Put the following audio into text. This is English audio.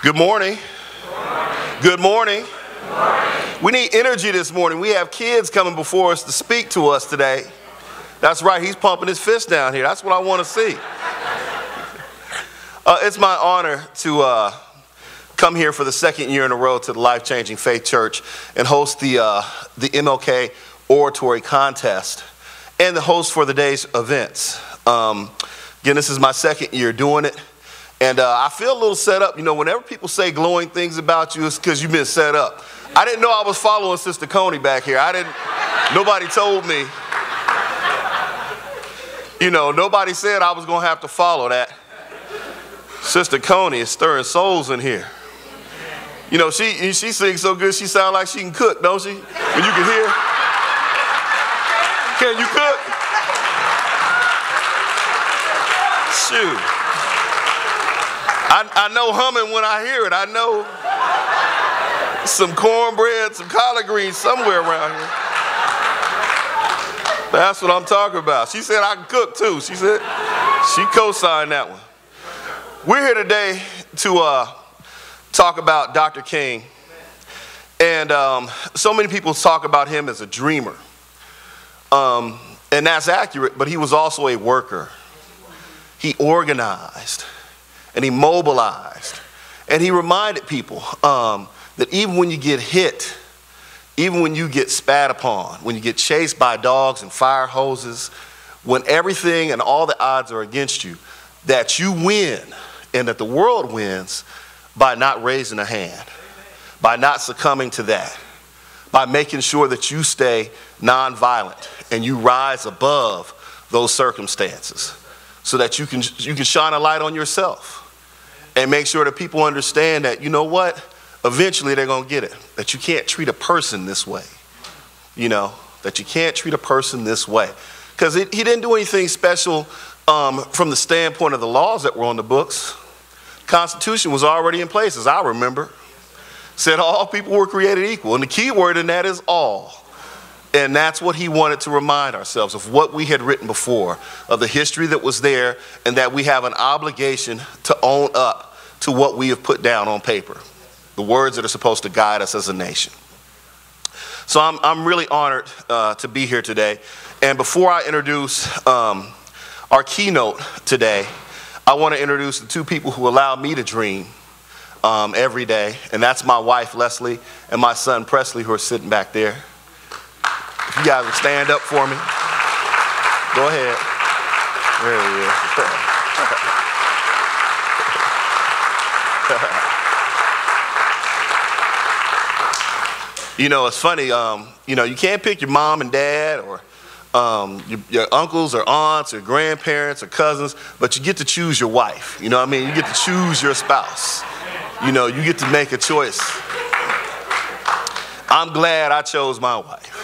Good morning. Good morning. We need energy this morning. We have kids coming before us to speak to us today. That's right, he's pumping his fist down here. That's what I want to see. It's my honor to come here for the second year in a row to the Life Changing Faith Church and host the MLK Oratory Contest and the host for the day's events. Again, this is my second year doing it. And I feel a little set up. You know, whenever people say glowing things about you, it's because you've been set up. I didn't know I was following Sister Coney back here. Nobody told me. You know, nobody said I was going to have to follow that. Sister Coney is stirring souls in here. You know, she sings so good, she sounds like she can cook, don't she? When you can hear. Can you cook? Shoot. I know humming when I hear it. I know some cornbread, some collard greens somewhere around here. That's what I'm talking about. She said I can cook too. She said she co-signed that one. We're here today to talk about Dr. King. And so many people talk about him as a dreamer. And that's accurate, but he was also a worker. He organized. And he mobilized. And he reminded people that even when you get hit, even when you get spat upon, when you get chased by dogs and fire hoses, when everything and all the odds are against you, that you win and that the world wins by not raising a hand, by not succumbing to that, by making sure that you stay nonviolent and you rise above those circumstances so that you can shine a light on yourself. And make sure that people understand that, you know what, eventually they're going to get it. That you can't treat a person this way. You know, that you can't treat a person this way. Because he didn't do anything special from the standpoint of the laws that were on the books. The Constitution was already in place, as I remember. Said all people were created equal. And the key word in that is all. And that's what he wanted to remind ourselves of, what we had written before, of the history that was there, and that we have an obligation to own up to what we have put down on paper, the words that are supposed to guide us as a nation. So I'm really honored to be here today. And before I introduce our keynote today, I want to introduce the two people who allow me to dream every day. And that's my wife, Leslie, and my son, Presley, who are sitting back there. If you guys would stand up for me. Go ahead. There he is. You know, it's funny, you know, you can't pick your mom and dad or your uncles or aunts or grandparents or cousins, but you get to choose your wife. You know what I mean? You get to choose your spouse. You know, you get to make a choice. I'm glad I chose my wife.